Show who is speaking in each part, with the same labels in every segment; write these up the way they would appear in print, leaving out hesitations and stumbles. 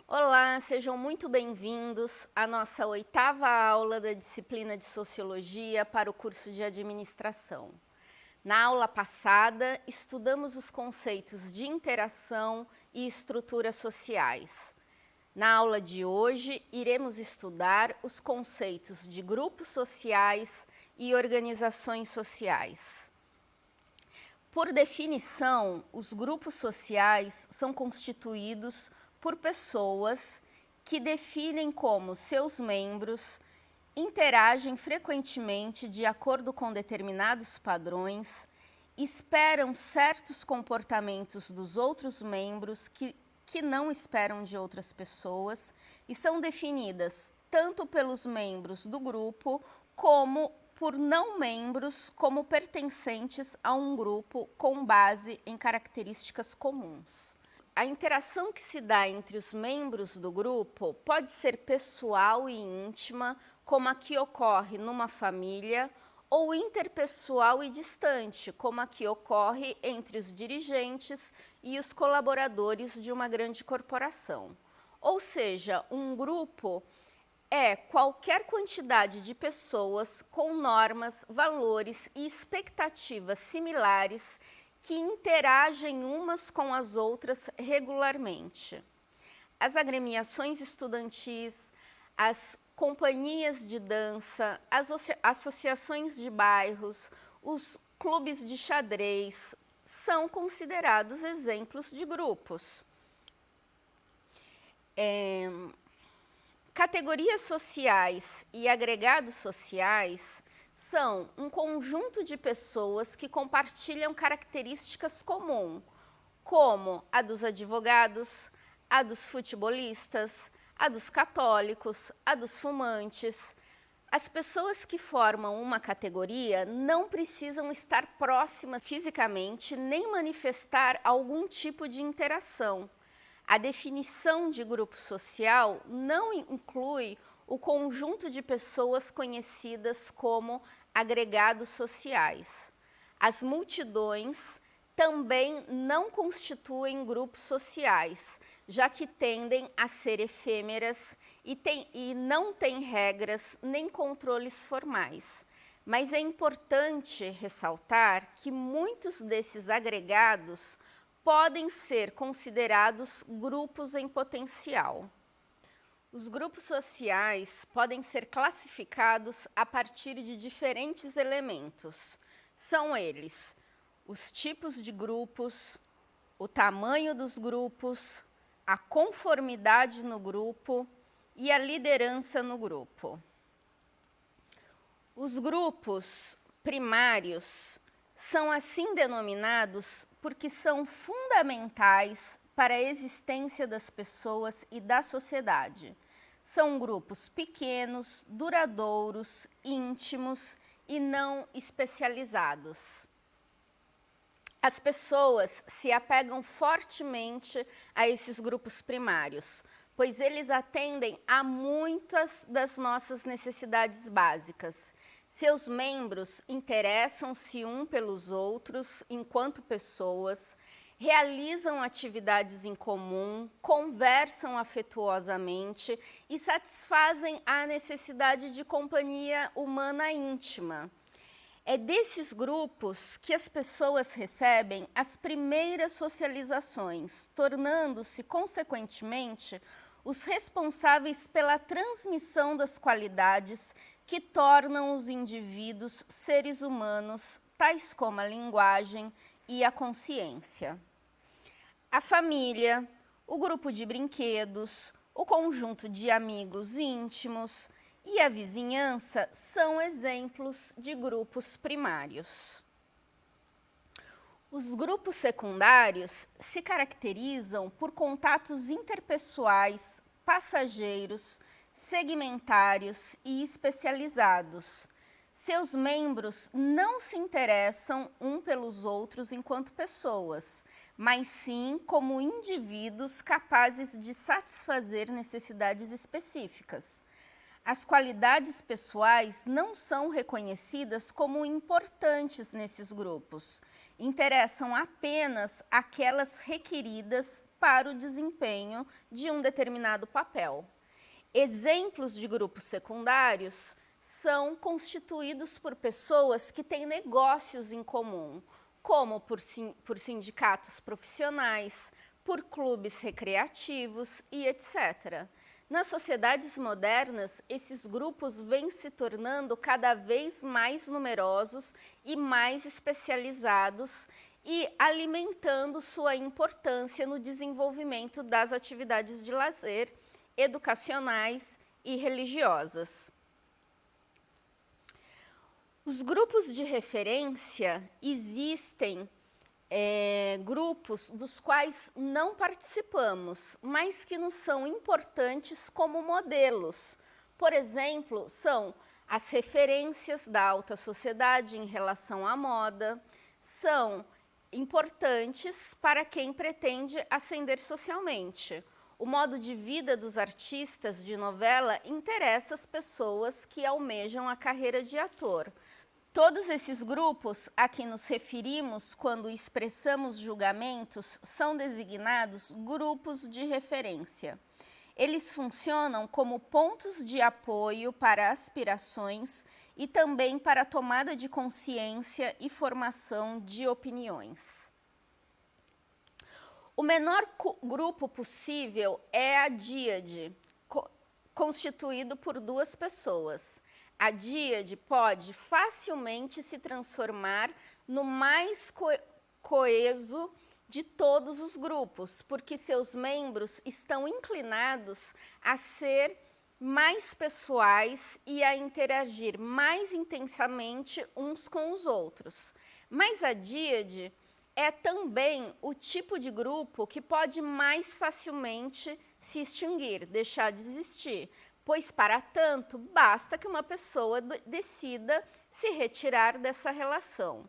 Speaker 1: Olá, sejam muito bem-vindos à nossa 8ª aula da disciplina de Sociologia para o curso de Administração. Na aula passada, estudamos os conceitos de interação e estruturas sociais. Na aula de hoje, iremos estudar os conceitos de grupos sociais e organizações sociais. Por definição, os grupos sociais são constituídos por pessoas que definem como seus membros interagem frequentemente de acordo com determinados padrões, esperam certos comportamentos dos outros membros que não esperam de outras pessoas e são definidas tanto pelos membros do grupo como por não membros como pertencentes a um grupo com base em características comuns. A interação que se dá entre os membros do grupo pode ser pessoal e íntima, como a que ocorre numa família, ou interpessoal e distante, como a que ocorre entre os dirigentes e os colaboradores de uma grande corporação. Ou seja, um grupo é qualquer quantidade de pessoas com normas, valores e expectativas similares que interagem umas com as outras regularmente. As agremiações estudantis, as companhias de dança, as associações de bairros, os clubes de xadrez são considerados exemplos de grupos. Categorias sociais e agregados sociais são um conjunto de pessoas que compartilham características comuns, como a dos advogados, a dos futebolistas, a dos católicos, a dos fumantes. As pessoas que formam uma categoria não precisam estar próximas fisicamente nem manifestar algum tipo de interação. A definição de grupo social não inclui o conjunto de pessoas conhecidas como agregados sociais. As multidões também não constituem grupos sociais, já que tendem a ser efêmeras e não têm regras nem controles formais. Mas é importante ressaltar que muitos desses agregados podem ser considerados grupos em potencial. Os grupos sociais podem ser classificados a partir de diferentes elementos. São eles: os tipos de grupos, o tamanho dos grupos, a conformidade no grupo e a liderança no grupo. Os grupos primários são assim denominados porque são fundamentais para a existência das pessoas e da sociedade. São grupos pequenos, duradouros, íntimos e não especializados. As pessoas se apegam fortemente a esses grupos primários, pois eles atendem a muitas das nossas necessidades básicas. Seus membros interessam-se um pelos outros enquanto pessoas, realizam atividades em comum, conversam afetuosamente e satisfazem a necessidade de companhia humana íntima. É desses grupos que as pessoas recebem as primeiras socializações, tornando-se, consequentemente, os responsáveis pela transmissão das qualidades que tornam os indivíduos seres humanos, tais como a linguagem e a consciência. A família, o grupo de brinquedos, o conjunto de amigos íntimos e a vizinhança são exemplos de grupos primários. Os grupos secundários se caracterizam por contatos interpessoais, passageiros, segmentários e especializados. Seus membros não se interessam um pelos outros enquanto pessoas, mas sim como indivíduos capazes de satisfazer necessidades específicas. as qualidades pessoais não são reconhecidas como importantes nesses grupos. Interessam apenas aquelas requeridas para o desempenho de um determinado papel. Exemplos de grupos secundários são constituídos por pessoas que têm negócios em comum, como por sindicatos profissionais, por clubes recreativos e etc. Nas sociedades modernas, esses grupos vêm se tornando cada vez mais numerosos e mais especializados e alimentando sua importância no desenvolvimento das atividades de lazer, educacionais e religiosas. Os grupos de referência existem grupos dos quais não participamos, mas que nos são importantes como modelos. Por exemplo, são as referências da alta sociedade em relação à moda, são importantes para quem pretende ascender socialmente. O modo de vida dos artistas de novela interessa as pessoas que almejam a carreira de ator. Todos esses grupos a que nos referimos quando expressamos julgamentos são designados grupos de referência. Eles funcionam como pontos de apoio para aspirações e também para a tomada de consciência e formação de opiniões. O menor grupo possível é a díade, constituído por 2 pessoas. A díade pode facilmente se transformar no mais coeso de todos os grupos, porque seus membros estão inclinados a ser mais pessoais e a interagir mais intensamente uns com os outros. Mas a díade é também o tipo de grupo que pode mais facilmente se extinguir, deixar de existir, pois, para tanto, basta que uma pessoa decida se retirar dessa relação.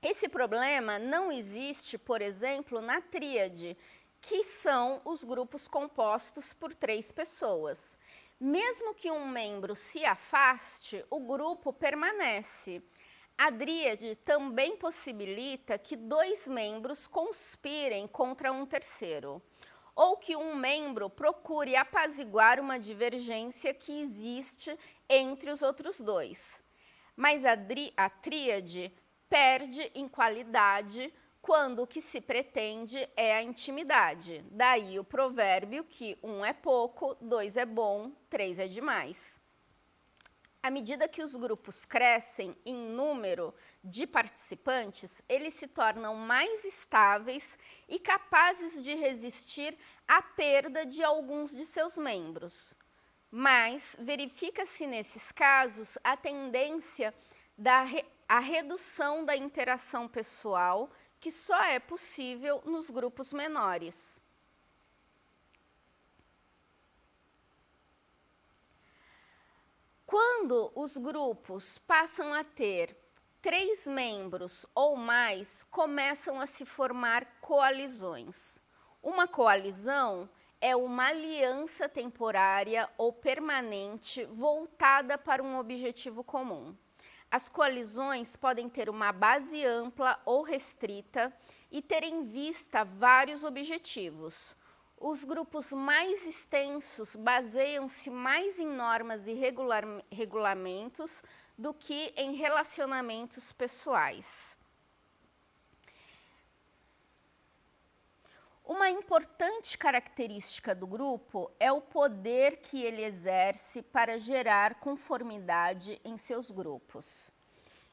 Speaker 1: Esse problema não existe, por exemplo, na tríade, que são os grupos compostos por 3 pessoas. Mesmo que um membro se afaste, o grupo permanece. A tríade também possibilita que 2 membros conspirem contra um terceiro, ou que um membro procure apaziguar uma divergência que existe entre os outros 2. Mas a tríade perde em qualidade quando o que se pretende é a intimidade. Daí o provérbio que 1 é pouco, 2 é bom, 3 é demais. À medida que os grupos crescem em número de participantes, eles se tornam mais estáveis e capazes de resistir à perda de alguns de seus membros. Mas verifica-se nesses casos a tendência à redução da interação pessoal, que só é possível nos grupos menores. Quando os grupos passam a ter 3 membros ou mais, começam a se formar coalizões. Uma coalizão é uma aliança temporária ou permanente voltada para um objetivo comum. As coalizões podem ter uma base ampla ou restrita e ter em vista vários objetivos. Os grupos mais extensos baseiam-se mais em normas e regulamentos do que em relacionamentos pessoais. Uma importante característica do grupo é o poder que ele exerce para gerar conformidade em seus grupos.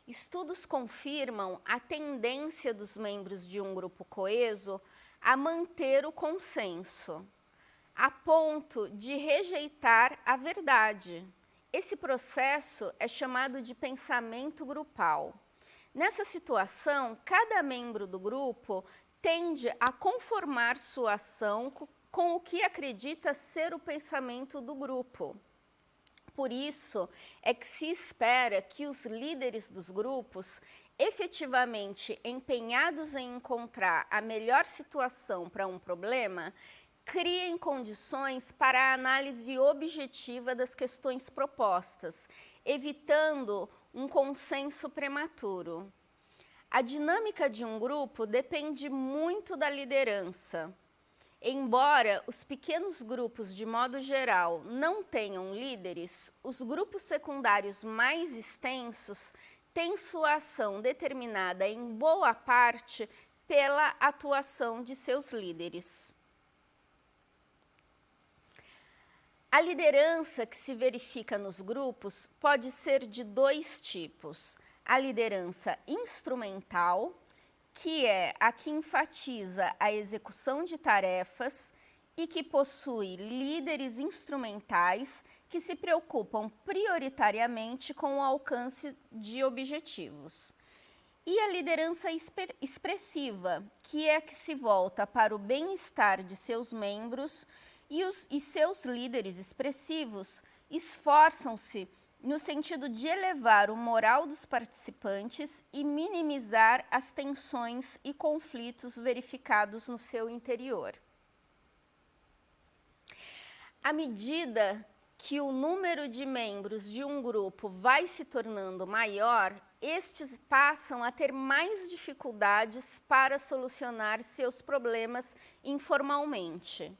Speaker 1: Estudos confirmam a tendência dos membros de um grupo coeso a manter o consenso, a ponto de rejeitar a verdade. Esse processo é chamado de pensamento grupal. Nessa situação, cada membro do grupo tende a conformar sua ação com o que acredita ser o pensamento do grupo. Por isso, é que se espera que os líderes dos grupos, efetivamente empenhados em encontrar a melhor situação para um problema, criem condições para a análise objetiva das questões propostas, evitando um consenso prematuro. A dinâmica de um grupo depende muito da liderança. Embora os pequenos grupos, de modo geral, não tenham líderes, os grupos secundários mais extensos têm sua ação determinada em boa parte pela atuação de seus líderes. A liderança que se verifica nos grupos pode ser de dois tipos: a liderança instrumental, que é a que enfatiza a execução de tarefas e que possui líderes instrumentais que se preocupam prioritariamente com o alcance de objetivos. E a liderança expressiva, que é a que se volta para o bem-estar de seus membros e seus líderes expressivos esforçam-se no sentido de elevar o moral dos participantes e minimizar as tensões e conflitos verificados no seu interior. À medida que o número de membros de um grupo vai se tornando maior, estes passam a ter mais dificuldades para solucionar seus problemas informalmente.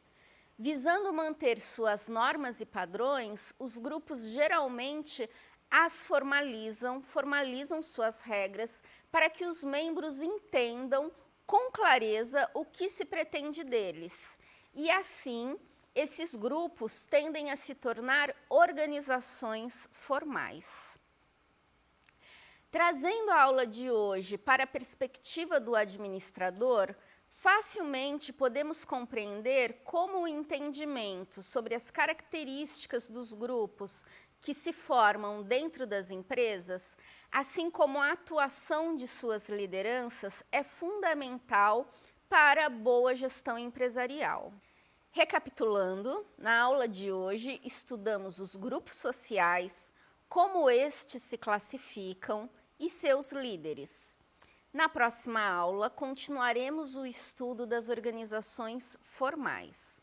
Speaker 1: Visando manter suas normas e padrões, os grupos geralmente as formalizam suas regras para que os membros entendam com clareza o que se pretende deles. E assim, esses grupos tendem a se tornar organizações formais. Trazendo a aula de hoje para a perspectiva do administrador, facilmente podemos compreender como o entendimento sobre as características dos grupos que se formam dentro das empresas, assim como a atuação de suas lideranças, é fundamental para a boa gestão empresarial. Recapitulando, na aula de hoje estudamos os grupos sociais, como estes se classificam e seus líderes. Na próxima aula, continuaremos o estudo das organizações formais.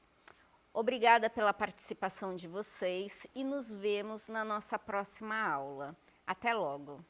Speaker 1: Obrigada pela participação de vocês e nos vemos na nossa próxima aula. Até logo!